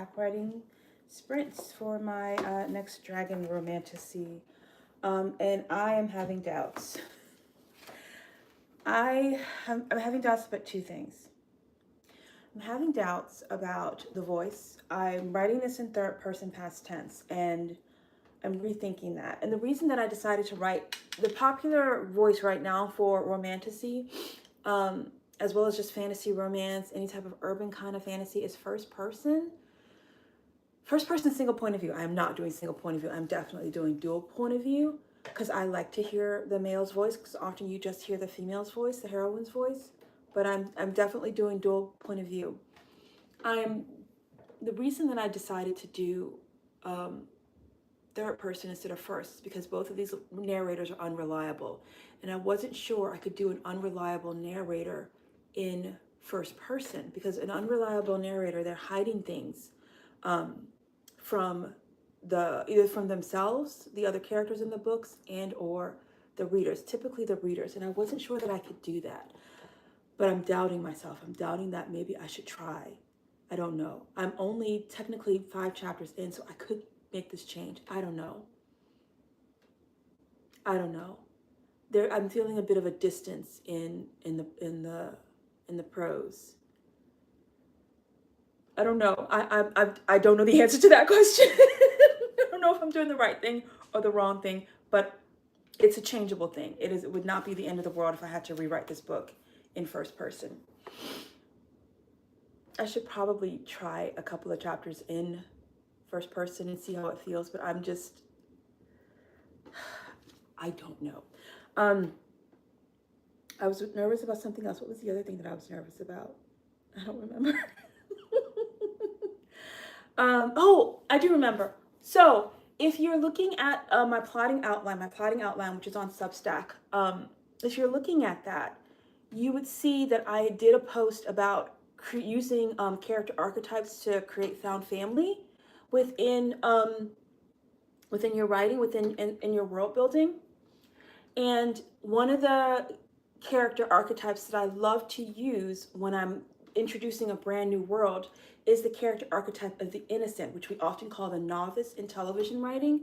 back writing sprints for my next dragon romantasy. And I am having doubts. I'm having doubts about two things. I'm having doubts about the voice. I'm writing this in third person past tense, and I'm rethinking that. And the reason that I decided to write the popular voice right now for romantasy, as well as just fantasy romance, any type of urban kind of fantasy, is first person. First person single point of view. I am not doing single point of view. I'm definitely doing dual point of view because I like to hear the male's voice, because often you just hear the female's voice, the heroine's voice. But I'm definitely doing dual point of view. The reason that I decided to do third person instead of first is because both of these narrators are unreliable, and I wasn't sure I could do an unreliable narrator in first person, because an unreliable narrator, they're hiding things from either from themselves, the other characters in the books, and or the readers, typically the readers. And I wasn't sure that I could do that, but I'm doubting myself. I'm doubting that maybe I should try. I don't know. I'm only technically 5 chapters in, so I could make this change. I don't know. I'm feeling a bit of a distance in the prose. I don't know. I don't know the answer to that question. I don't know if I'm doing the right thing or the wrong thing, but it's a changeable thing. It would not be the end of the world if I had to rewrite this book in first person. I should probably try a couple of chapters in first person and see how it feels, but I don't know. I was nervous about something else. What was the other thing that I was nervous about? I don't remember. Oh, I do remember. So if you're looking at my plotting outline, which is on Substack, if you're looking at that, you would see that I did a post about using character archetypes to create found family within your writing, in your world building. And one of the character archetypes that I love to use when I'm introducing a brand new world is the character archetype of the innocent, which we often call the novice in television writing.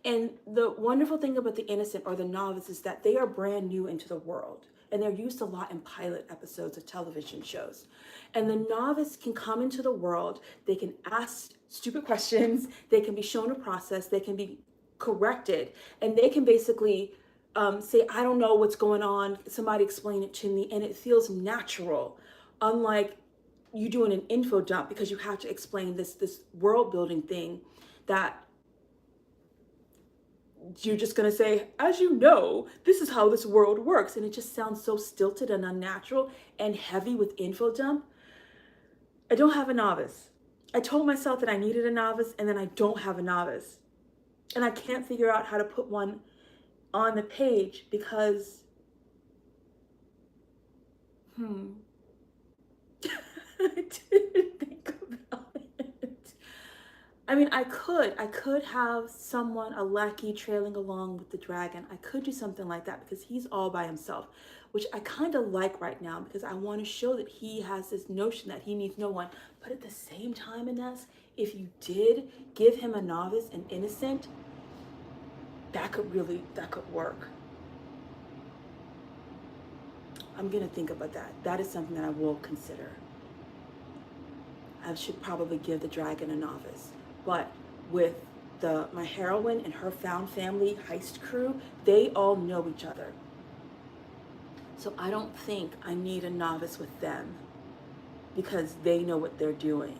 And the wonderful thing about the innocent or the novice is that they are brand new into the world, and they're used a lot in pilot episodes of television shows. And the novice can come into the world, they can ask stupid questions, they can be shown a process, they can be corrected, and they can basically say, I don't know what's going on, somebody explain it to me, and it feels natural, unlike you doing an info dump, because you have to explain this world building thing that you're just going to say, as you know, this is how this world works, and it just sounds so stilted and unnatural and heavy with info dump. I don't have a novice. I told myself that I needed a novice, and then I don't have a novice, and I can't figure out how to put one on the page because I didn't think about it. I mean, I could have someone, a lackey, trailing along with the dragon. I could do something like that because he's all by himself, which I kind of like right now, because I want to show that he has this notion that he needs no one. But at the same time, Ines, if you did give him a novice, an innocent, that could work. I'm gonna think about that. That is something that I will consider. I should probably give the dragon a novice, but with my heroine and her found family heist crew, they all know each other. So I don't think I need a novice with them because they know what they're doing.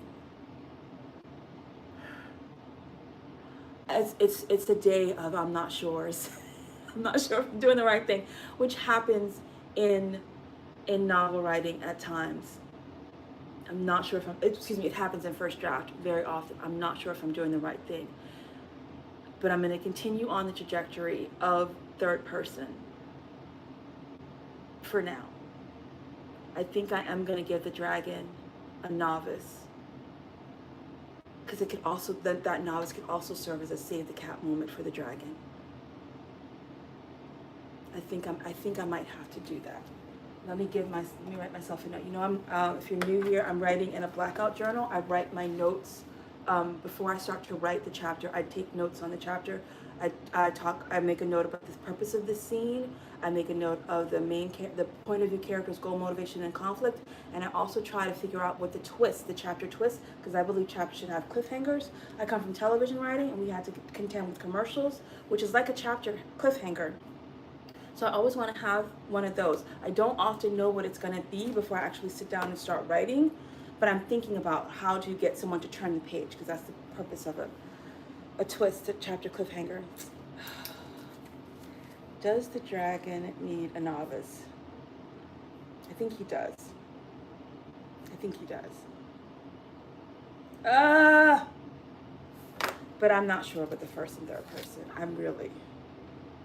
It's the day of I'm not sure. I'm not sure if I'm doing the right thing, which happens in novel writing at times. I'm not sure if it happens in first draft very often. I'm not sure if I'm doing the right thing. But I'm going to continue on the trajectory of third person for now. I think I am going to give the dragon a novice, because it could also, that novice could also serve as a save the cat moment for the dragon. I think I might have to do that. Let me write myself a note. You know, if you're new here, I'm writing in a blackout journal. I write my notes before I start to write the chapter, I take notes on the chapter. I make a note about the purpose of the scene. I make a note of the the point of view character's goal, motivation, and conflict. And I also try to figure out what the chapter twist, because I believe chapters should have cliffhangers. I come from television writing, and we had to contend with commercials, which is like a chapter cliffhanger. So I always want to have one of those. I don't often know what it's going to be before I actually sit down and start writing, but I'm thinking about how to get someone to turn the page, because that's the purpose of a twist, a chapter cliffhanger. Does the dragon need a novice? I think he does. I think he does. But I'm not sure about the first and third person. I'm really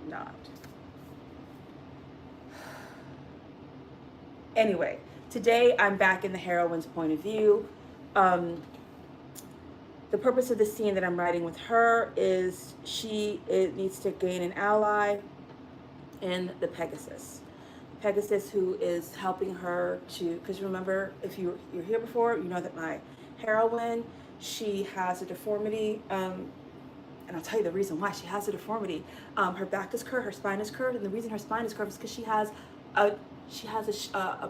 not. Anyway, today I'm back in the heroine's point of view. The purpose of the scene that I'm writing with her is it needs to gain an ally in the Pegasus. Pegasus, who is helping her to, because remember, if you're here before, you know that my heroine, she has a deformity, and I'll tell you the reason why she has a deformity. Her back is curved, her spine is curved, and the reason her spine is curved is because she has a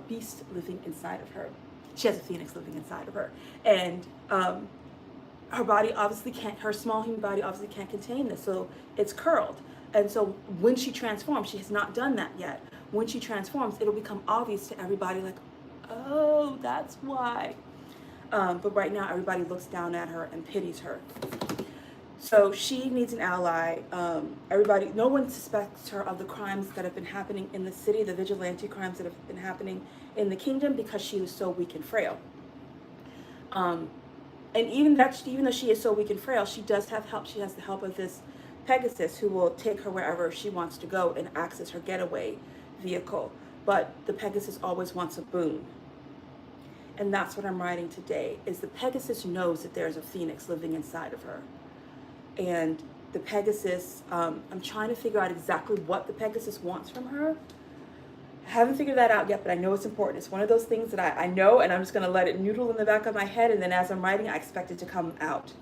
beast living inside of her. She has a phoenix living inside of her, and her body obviously can't, her small human body obviously can't contain this, so it's curled. And so when she transforms, she has not done that yet. When she transforms, it'll become obvious to everybody, like, oh, that's why. But right now, everybody looks down at her and pities her. So she needs an ally. No one suspects her of the crimes that have been happening in the city, the vigilante crimes that have been happening in the kingdom, because she was so weak and frail. And even though she is so weak and frail, she does have help. She has the help of this Pegasus, who will take her wherever she wants to go and acts as her getaway vehicle. But the Pegasus always wants a boon. And that's what I'm writing today, is the Pegasus knows that there's a phoenix living inside of her. And the Pegasus, I'm trying to figure out exactly what the Pegasus wants from her. I haven't figured that out yet, but I know it's important. It's one of those things that I know, and I'm just going to let it noodle in the back of my head, and then as I'm writing, I expect it to come out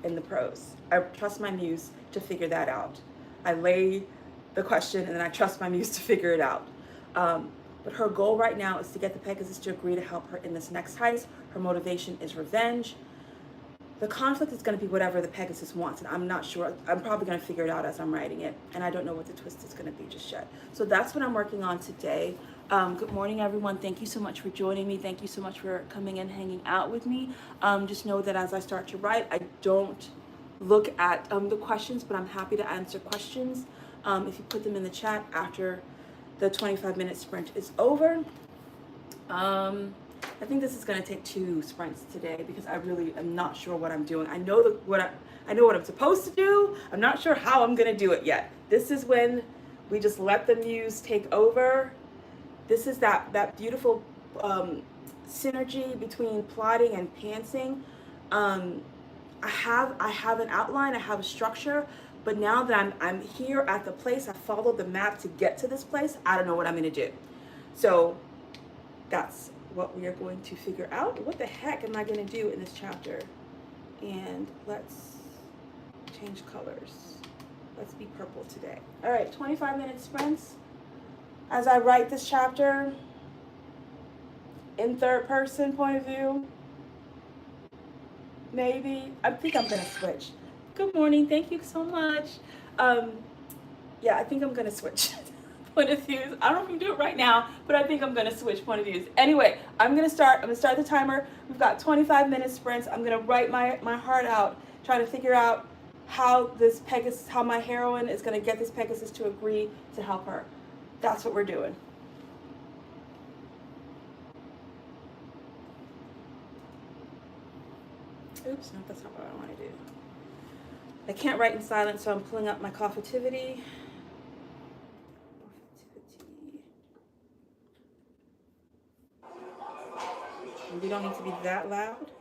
in the prose. I trust my muse to figure that out. I lay the question, and then I trust my muse to figure it out. But her goal right now is to get the Pegasus to agree to help her in this next heist. Her motivation is revenge. The conflict is going to be whatever the Pegasus wants, and I'm not sure. I'm probably going to figure it out as I'm writing it, and I don't know what the twist is going to be just yet. So that's what I'm working on today. Good morning, everyone. Thank you so much for joining me. Thank you so much for coming and hanging out with me. Just know that as I start to write, I don't look at the questions, but I'm happy to answer questions if you put them in the chat after the 25-minute sprint is over. I think this is going to take 2 sprints today, because I really am not sure what I'm doing. I know what I'm supposed to do. I'm not sure how I'm going to do it yet. This is when we just let the muse take over. This is that beautiful synergy between plotting and pantsing. I have an outline. I have a structure. But now that I'm here at the place, I followed the map to get to this place. I don't know what I'm going to do. So that's what we are going to figure out. What the heck am I going to do in this chapter? And let's change colors. Let's be purple today. All right, 25-minute sprints. As I write this chapter in third person point of view, maybe. I think I'm going to switch. Good morning. Thank you so much. Yeah, I think I'm going to switch point of views. I don't know if we can do it right now, but I think I'm going to switch point of views. Anyway, I'm going to start the timer. We've got 25-minute sprints. I'm going to write my heart out, trying to figure out how my heroine is going to get this Pegasus to agree to help her. That's what we're doing. Oops, no, that's not what I want to do. I can't write in silence, so I'm pulling up my Coffitivity. We don't need to be that loud.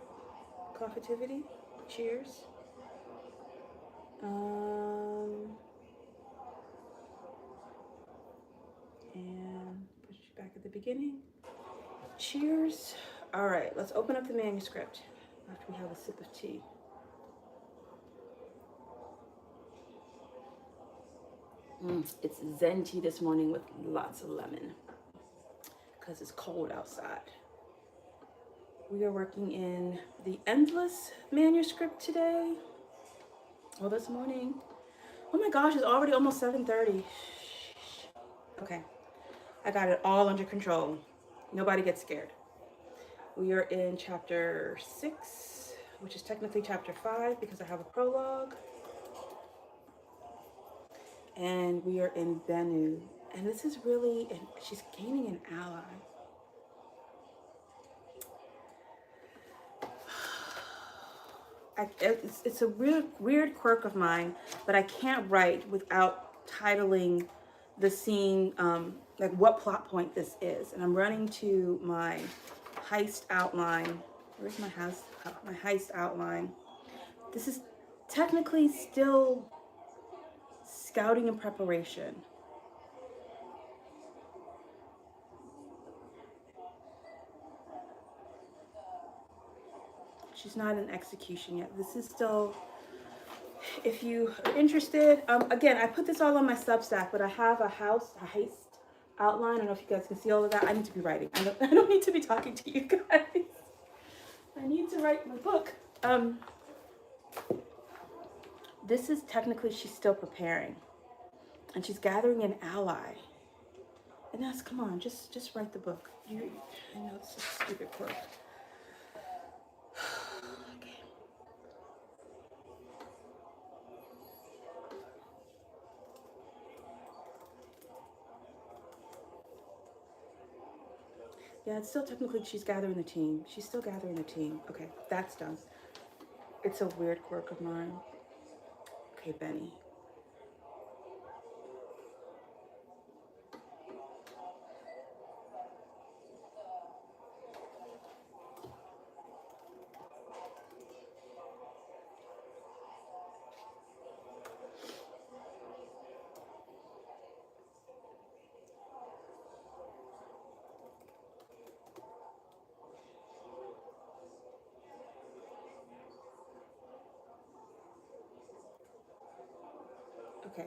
Coffitivity. Cheers. And push it back at the beginning. Cheers. All right, let's open up the manuscript after we have a sip of tea. It's zen tea this morning with lots of lemon because it's cold outside. We are working in the Endless manuscript today. Well, this morning. Oh my gosh, it's already almost 7:30. Okay, I got it all under control. Nobody gets scared. We are in chapter 6, which is technically chapter 5 because I have a prologue. And we are in Bennu. And this is really, and she's gaining an ally. It's a weird quirk of mine, but I can't write without titling the scene, like what plot point this is. And I'm running to my heist outline. Where's my house? My heist outline. This is technically still scouting and preparation. She's not in execution yet. This is still, if you are interested, again, I put this all on my Substack, but I have a heist outline. I don't know if you guys can see all of that. I need to be writing. I don't need to be talking to you guys. I need to write my book. This is technically, she's still preparing. And she's gathering an ally. And that's, come on, just write the book. I know it's just a stupid quirk. Yeah, it's still technically, she's gathering the team. She's still gathering the team. Okay, that's done. It's a weird quirk of mine. Okay, Benny. Okay.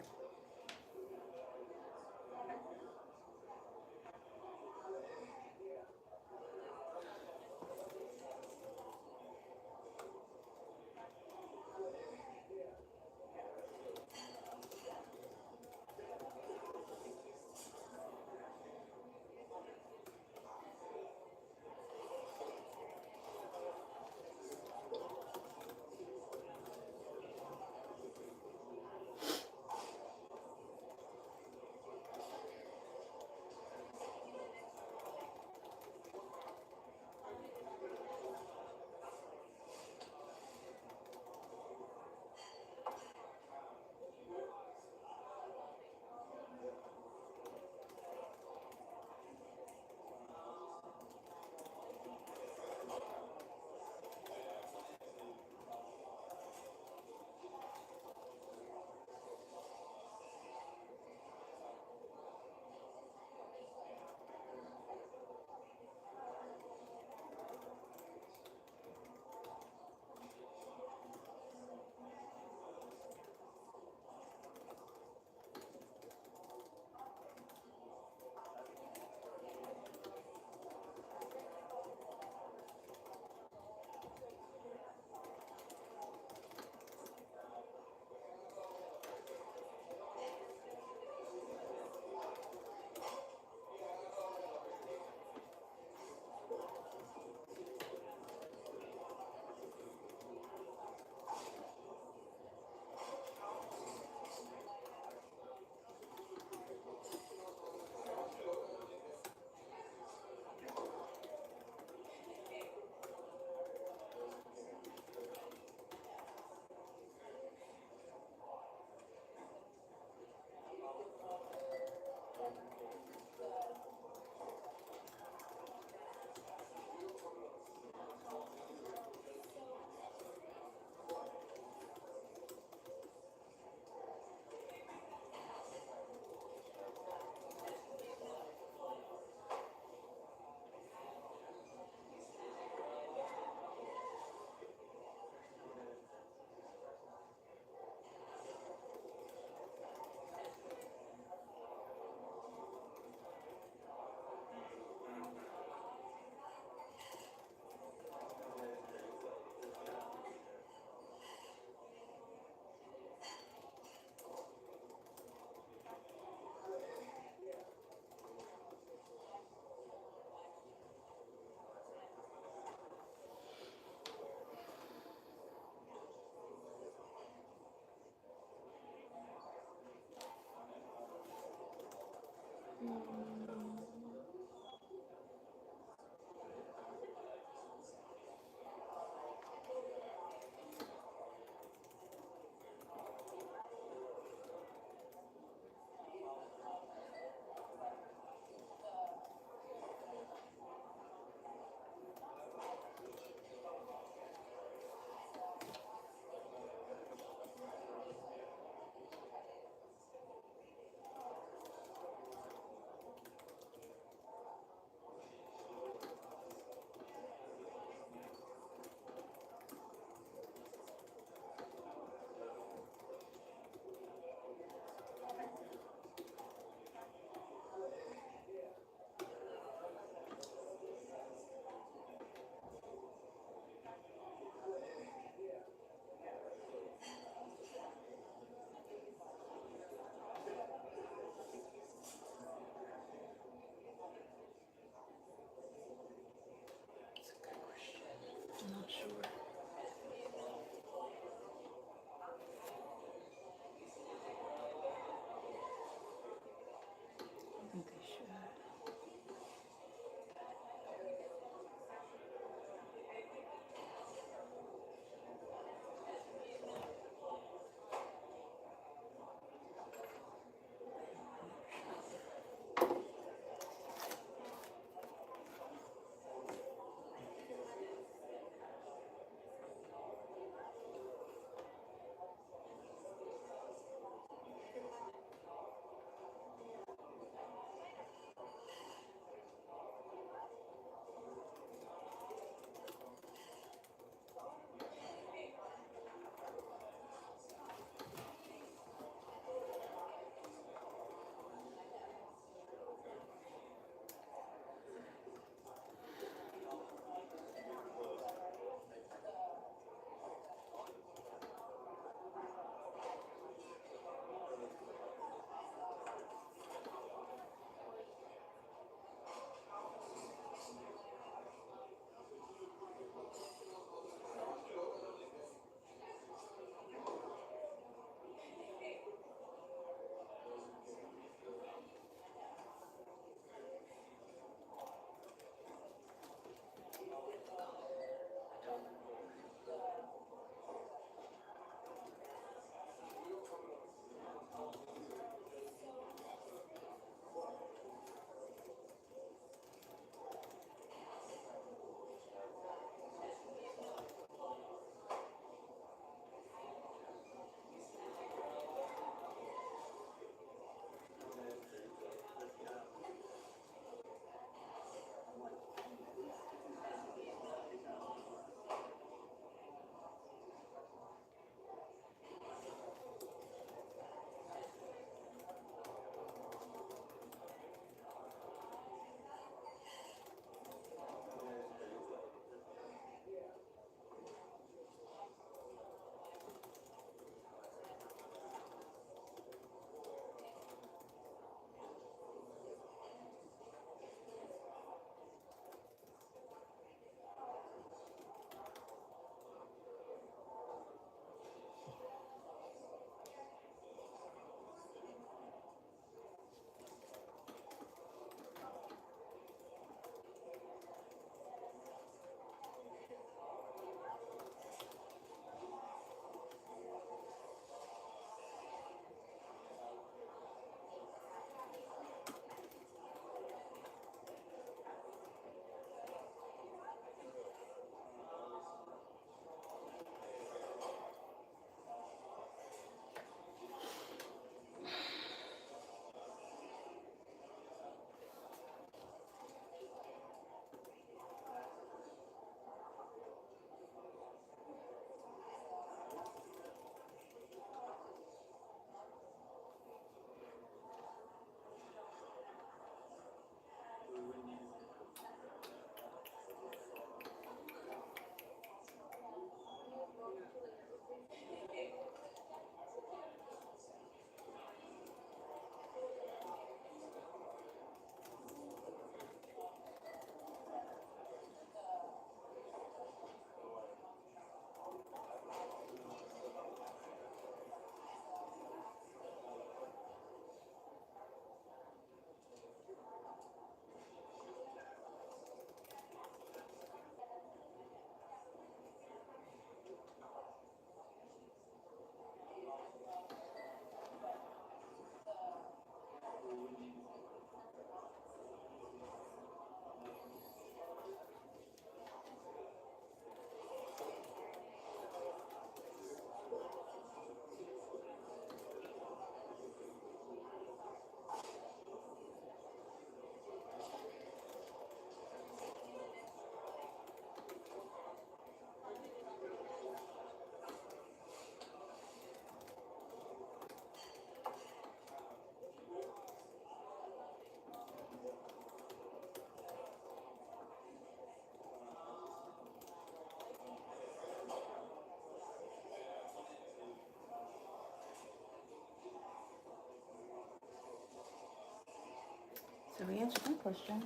So we answered that question.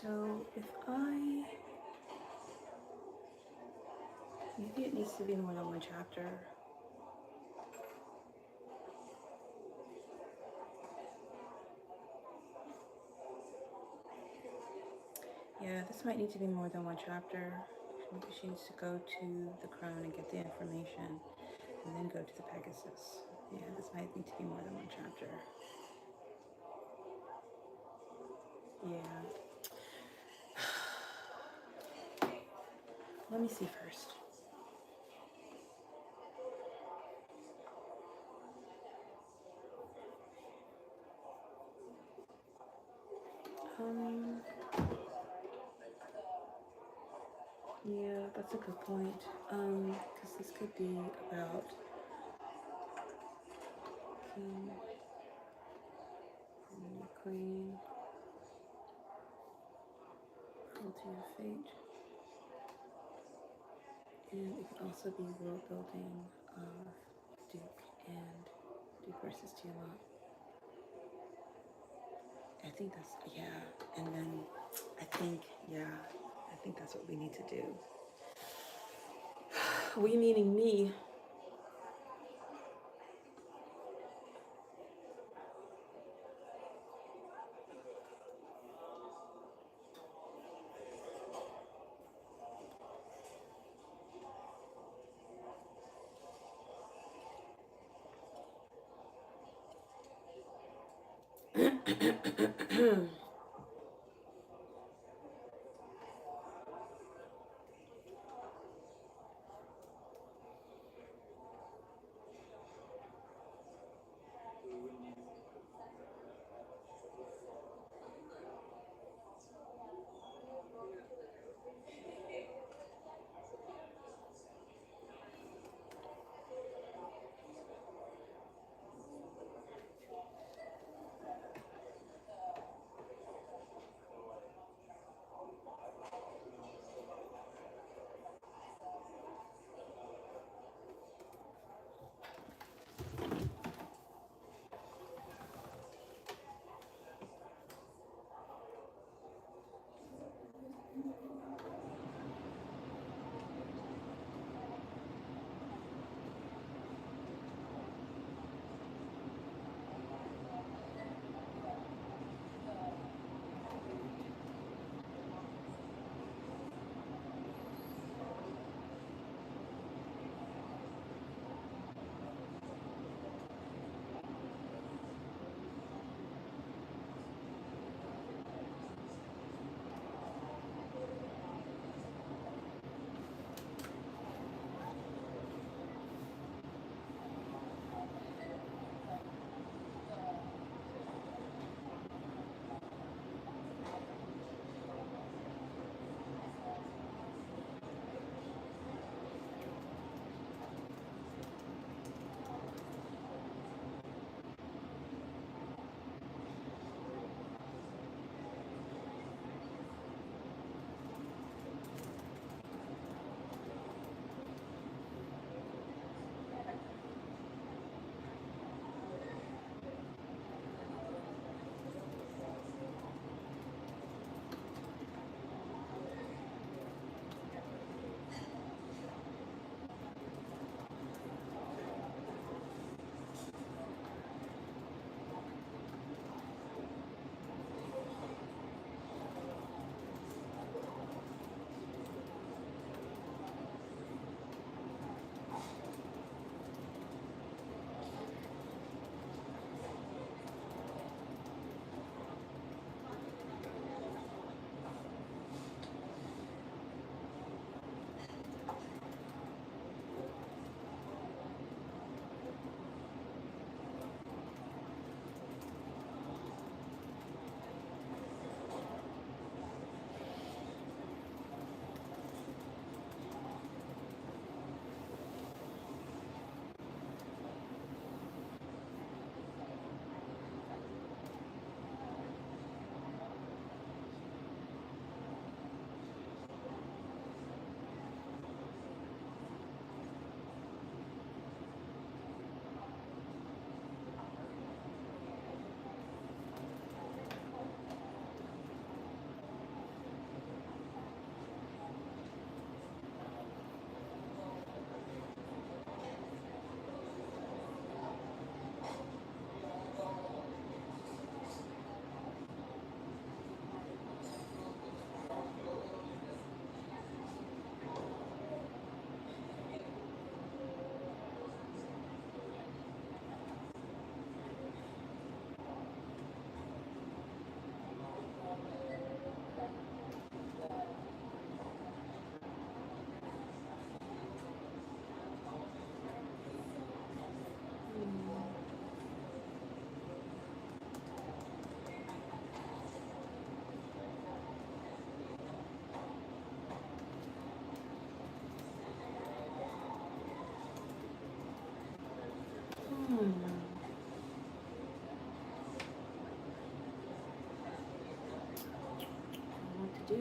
So if maybe it needs to be more than one chapter. Yeah, this might need to be more than one chapter. Maybe she needs to go to the crone and get the information, and then go to the Pegasus. Yeah, this might need to be more than one chapter. Yeah. Let me see first. Yeah, that's a good point. Because this could be about king, and queen, cruelty of fate, and it could also be world building of Duke and Duke versus Tiamat. I think that's, yeah, and then I think that's what we need to do. We meaning me.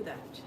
do that.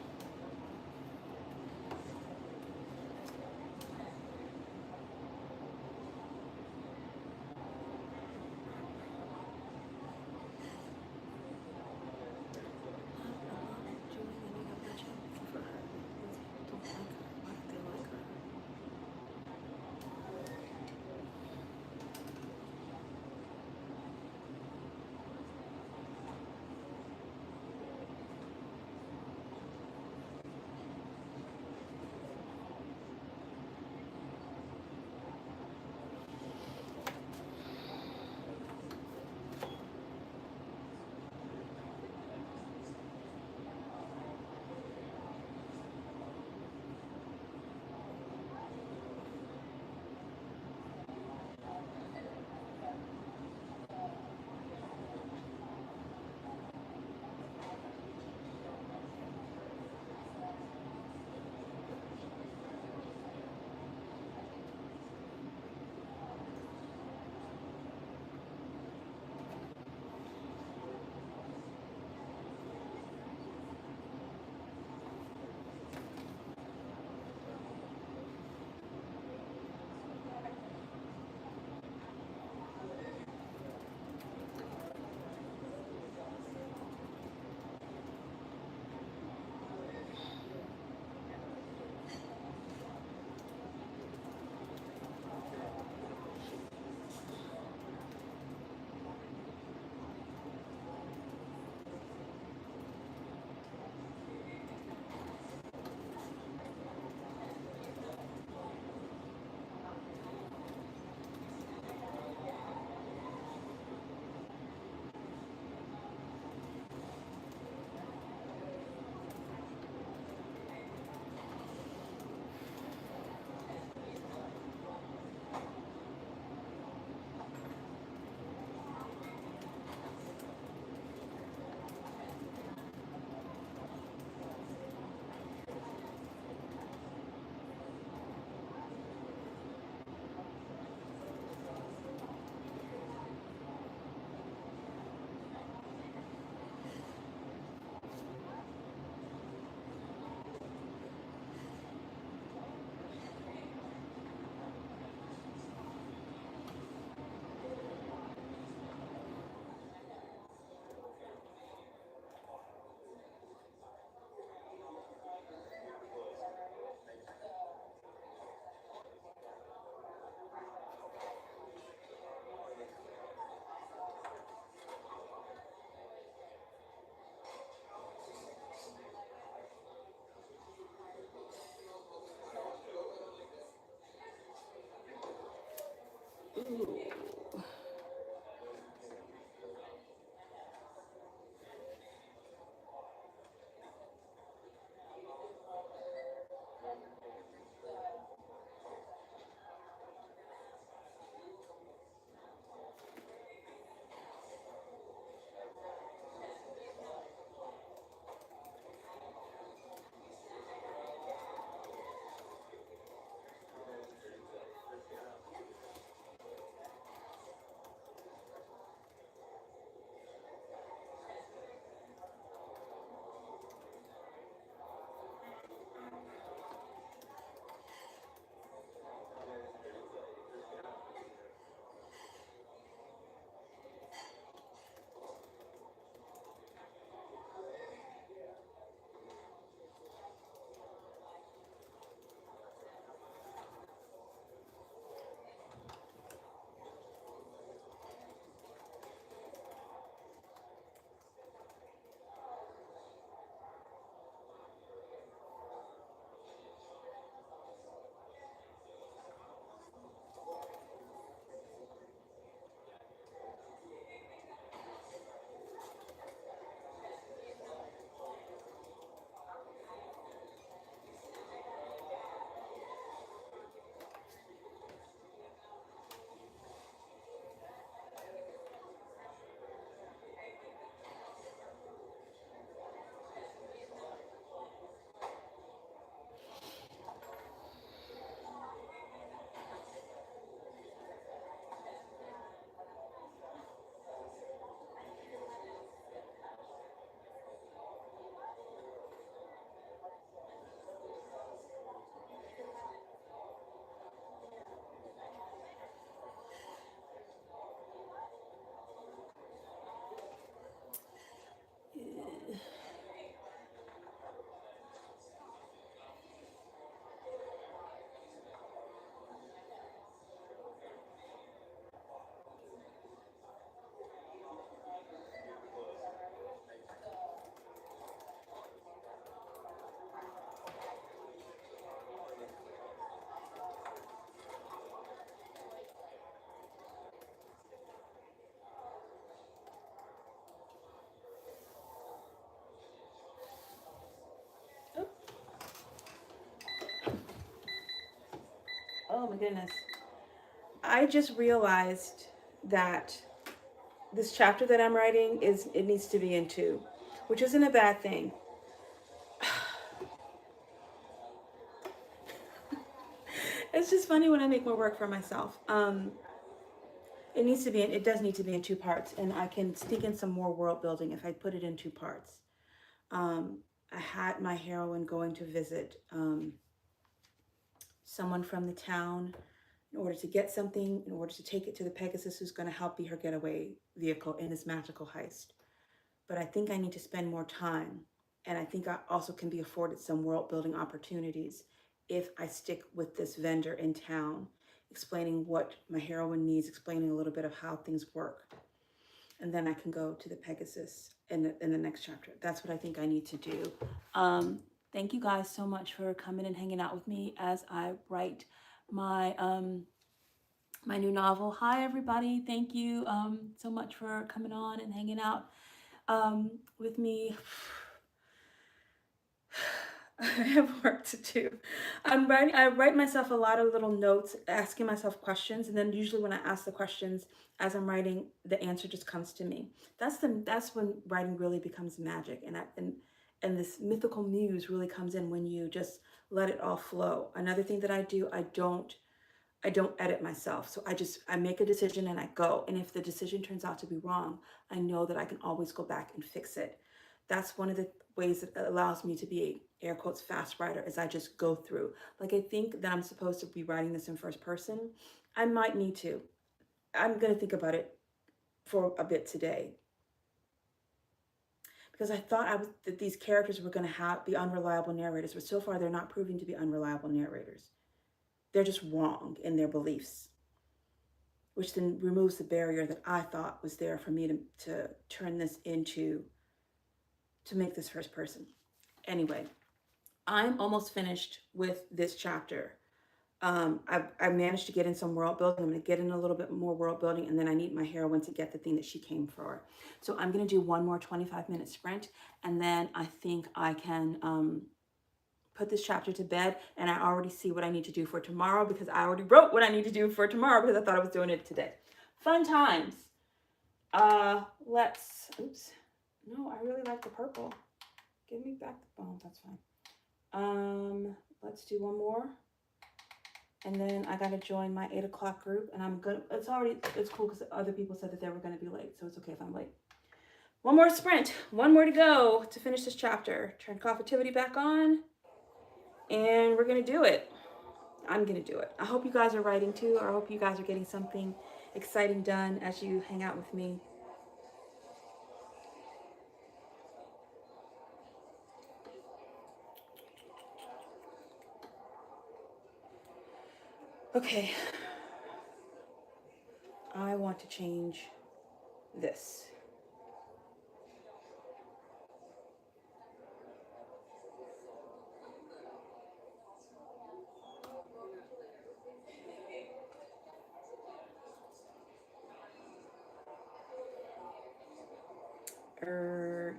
my goodness. I just realized that this chapter that I'm writing it needs to be in two, which isn't a bad thing. It's just funny when I make more work for myself. It does need to be in two parts, and I can sneak in some more world building if I put it in two parts. I had my heroine going to visit someone from the town in order to get something, in order to take it to the Pegasus who's going to help be her getaway vehicle in this magical heist. But I think I need to spend more time, and I think I also can be afforded some world building opportunities if I stick with this vendor in town, explaining what my heroine needs, explaining a little bit of how things work. And then I can go to the Pegasus in the next chapter. That's what I think I need to do. Thank you guys so much for coming and hanging out with me as I write my my new novel. Hi everybody, thank you so much for coming on and hanging out with me. I have work to do. I write myself a lot of little notes, asking myself questions, and then usually when I ask the questions as I'm writing, the answer just comes to me. That's when writing really becomes magic, and this mythical muse really comes in when you just let it all flow. Another thing that I do, I don't edit myself. So I make a decision and I go. And if the decision turns out to be wrong, I know that I can always go back and fix it. That's one of the ways that allows me to be a air quotes fast writer, is I just go through. Like, I think that I'm supposed to be writing this in first person. I might need to. I'm going to think about it for a bit today, because I thought that these characters were going to be unreliable narrators, but so far they're not proving to be unreliable narrators. They're just wrong in their beliefs, which then removes the barrier that I thought was there for me to turn this into, to make this first person. Anyway, I'm almost finished with this chapter. I managed to get in some world building. I'm going to get in a little bit more world building, and then I need my heroine to get the thing that she came for. So I'm going to do one more 25-minute sprint, and then I think I can put this chapter to bed, and I already see what I need to do for tomorrow, because I already wrote what I need to do for tomorrow because I thought I was doing it today. Fun times. Oops. No, I really like the purple. Give me back the, oh, that's fine. Let's do one more. And then I gotta join my 8 o'clock group, and it's cool because other people said that they were gonna be late, so it's okay if I'm late. One more sprint, one more to go to finish this chapter. Turn Coffeetivity back on, and we're gonna do it. I'm gonna do it. I hope you guys are writing too, or I hope you guys are getting something exciting done as you hang out with me. Okay. I want to change this.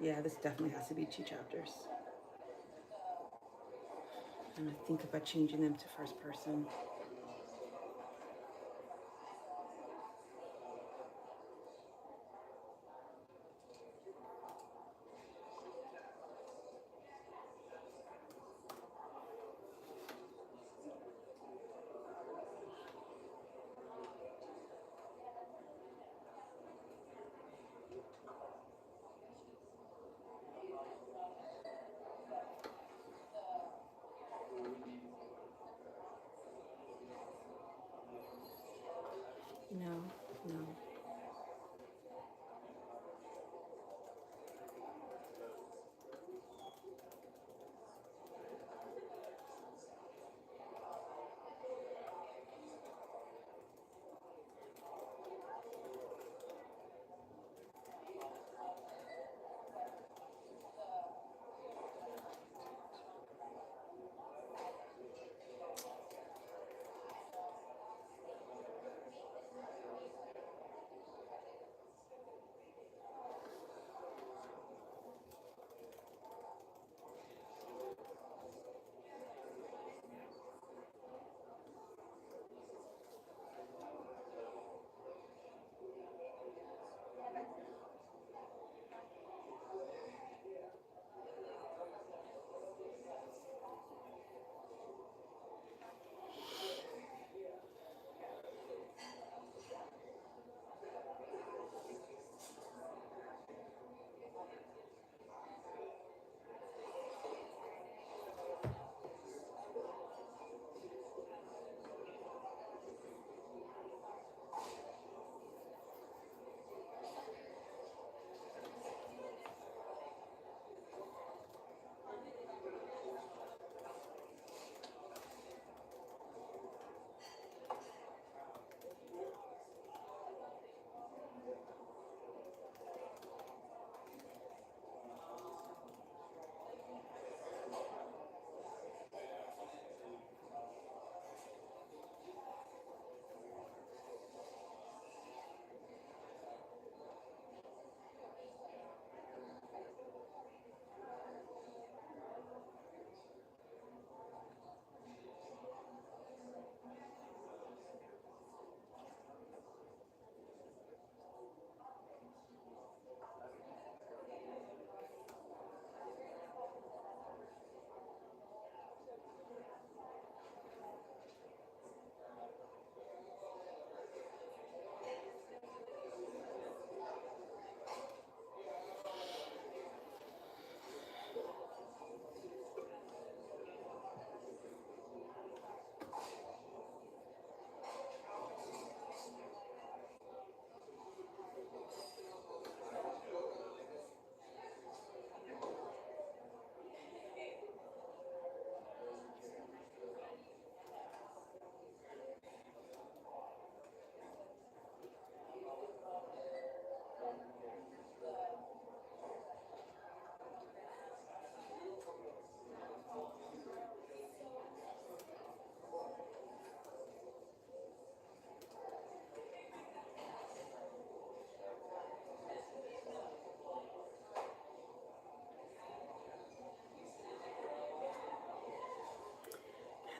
Yeah, this definitely has to be 2 chapters. I'm gonna think about changing them to first person. No.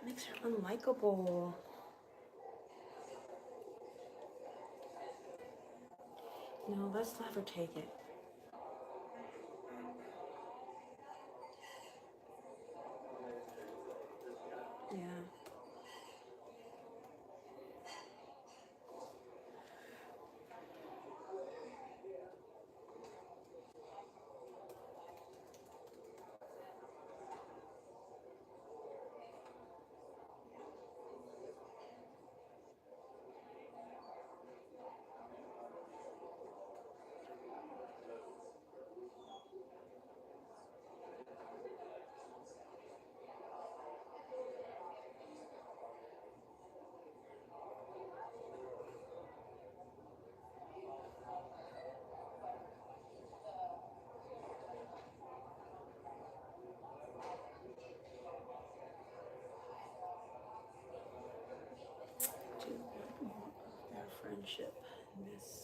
Makes her unlikable. No, let's let her take it. Yeah. Do what more of their friendship in this?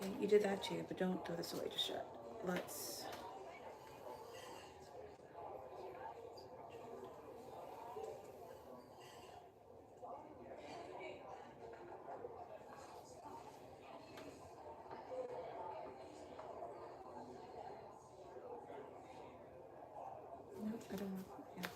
Okay, you did that too, but don't throw this away just yet. Let's. Nope, I don't want. Yeah.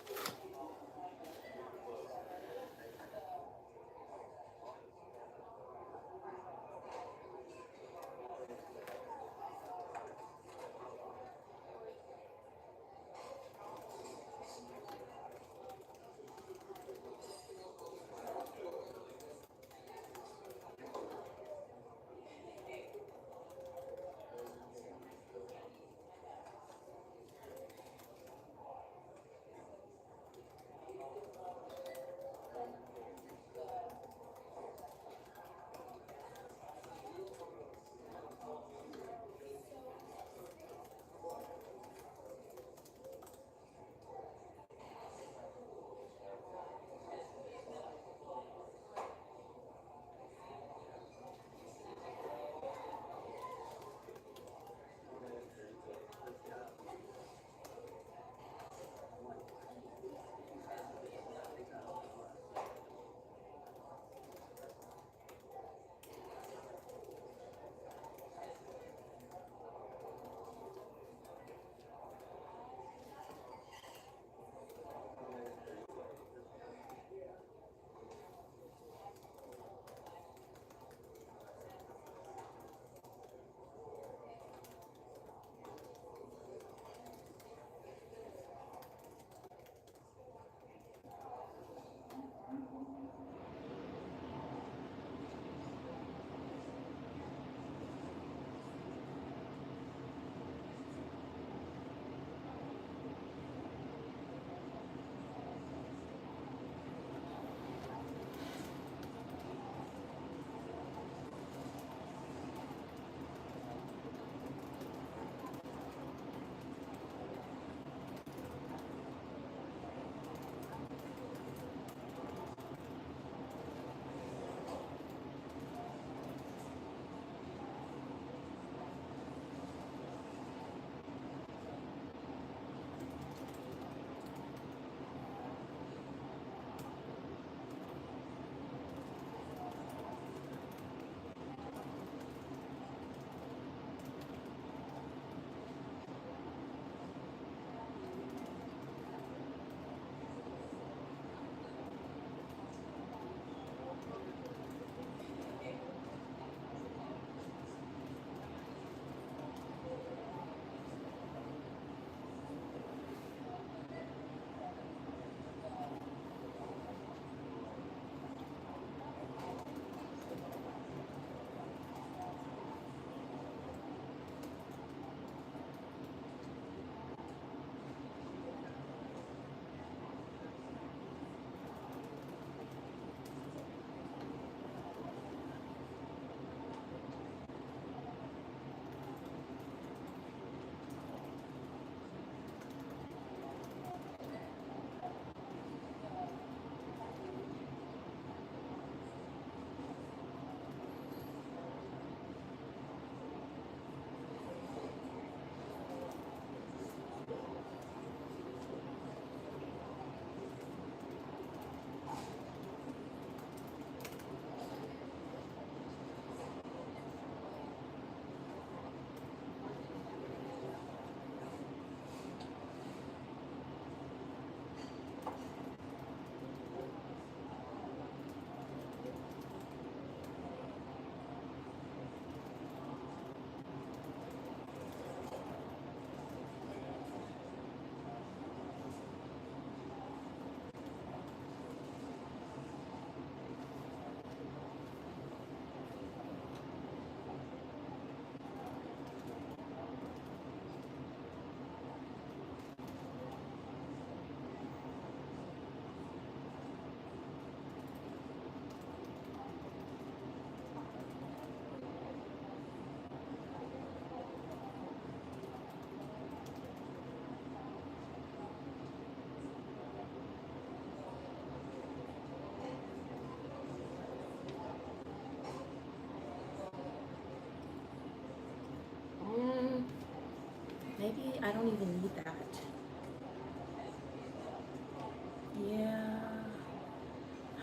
maybe I don't even need that. Yeah,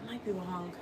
I might be wrong.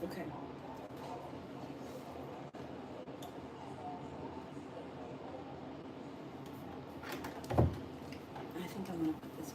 Okay. I think I'm gonna put this